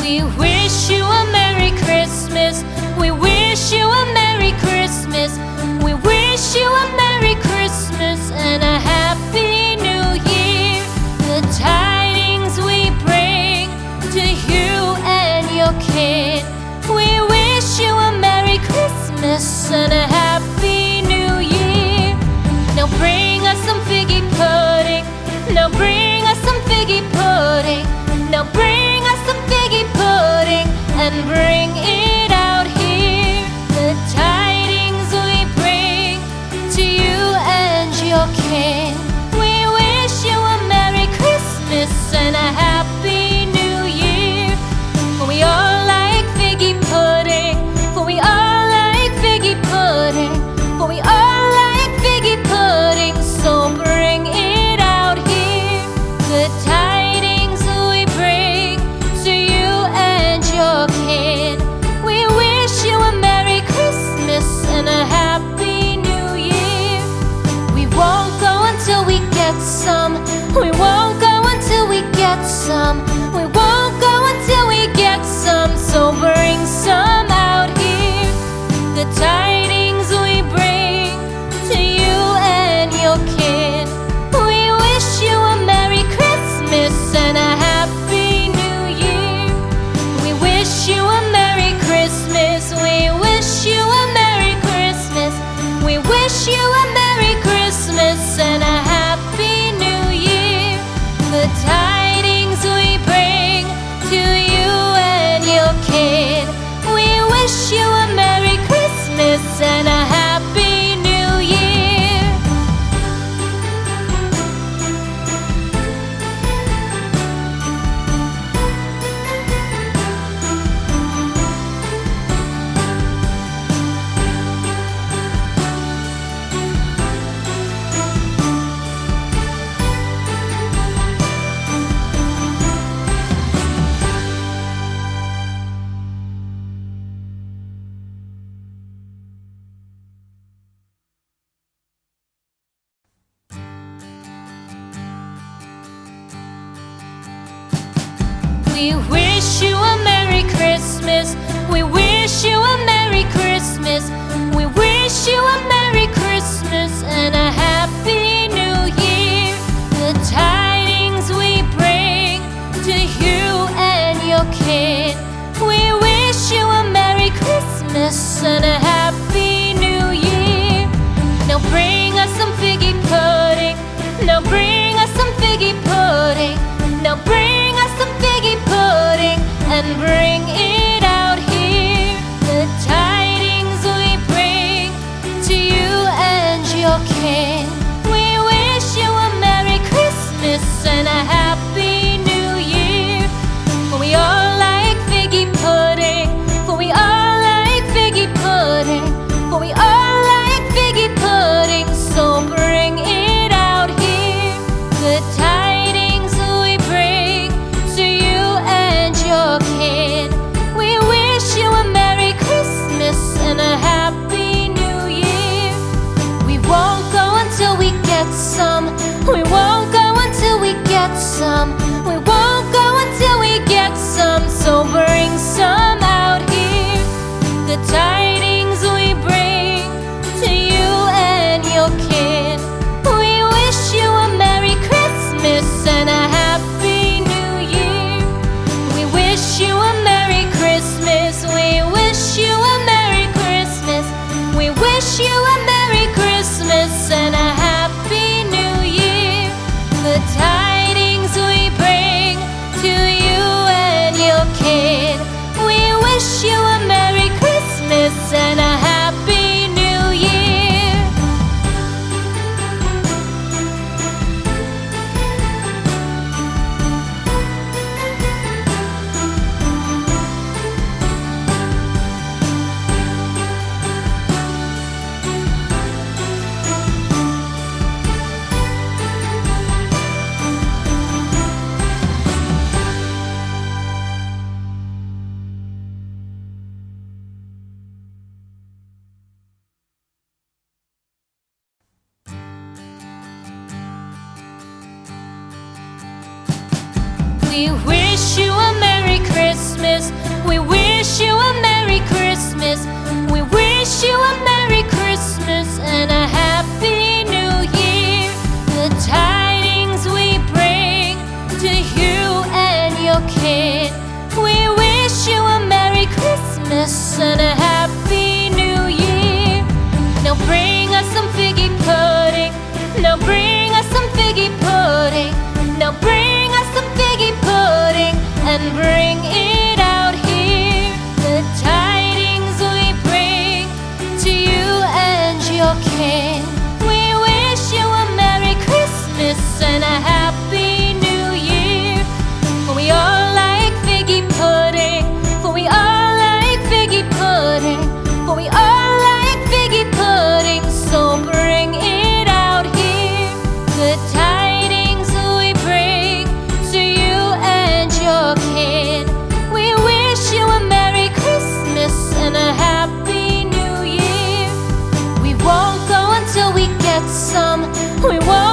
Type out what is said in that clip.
We wish you a Merry Christmas. We wish you a Merry Christmas. We wish you a Merry Christmas and a Happy New Year. The tidings we bring to you and your kid. We wish you a Merry Christmas and a Happy New Year. Now bring us some figgy pudding. Now bring us some figgy pudding. Now bring us some figgy pudding and bring it out here. The tidings we bring to you and your kin. We wish you a Merry Christmas and a Happy New Year. For we all like figgy pudding. For we all like figgy pudding. For we all like figgy pudding. So bring it out here. The tidings we bring to you and your kin. We wish you a Merry Christmas and a Happy New Year. We won't go until we get some. We won't go until we get some. We won't go until we get some. So bring some out here. The tidings we bring to you and your kin. We wish you a Merry Christmas and a Happy New Year. We wish you a Merry Christmas. We wish you a Merry Christmas. We wish you a Merry Christmas and a Happy New Year. The tidings we bring to you and your kid. We wish you a Merry Christmas and a Happy New Year. We wish you a Merry Christmas. We wish you a Merry Christmas. We wish you a Merry Christmas and a Happy New Year. The tidings we bring to you and your kid. We wish you a Merry Christmas and a Happy New Year. Now bring us some figgy pudding. Now bring us some figgy pudding. Now bring us some figgy pudding and bring it out here. The tidings we bring to you and your kin. We wish you a Merry Christmas and a Happy New Year. For we all like figgy pudding. For we all like figgy pudding. For we all like figgy pudding. So bring it out here. The tidings we bring to you and your kin. We wish you a Merry Christmas and a Happy New Year. We won't go until we get some. We won't go until we get some. We won't go until we get some. So bring some out here. The tidings we bring to you and your kin. We wish you a Merry Christmas and a Happy New Year. We wish you a Merry Christmas. We wish you a Merry Christmas. We wish you a Merry Christmas and a Happy New Year. The tidings we bring to you and your kid. We wish you a Merry Christmas and a Happy New Year. We wish you a Merry Christmas. Christmas. We wish you a Merry Christmas. We wish you a Merry Christmas and a Happy New Year. The tidings we bring to you and your kin. We wish you a Merry Christmas and a Happy New Year. Now bring us some figgy pudding. Now bring us some figgy pudding. Now bring us some figgy pudding and bring it out here. The tidings we bring to you and your kin. We wish you a Merry Christmas and a Happy New Year. For we all like figgy pudding. For we all like figgy pudding. For we all like figgy pudding. So bring it out here. The tidings we bring to you and your kin. We wish you a Merry Christmas and a Happy New Year. We won't go until we get some. We won't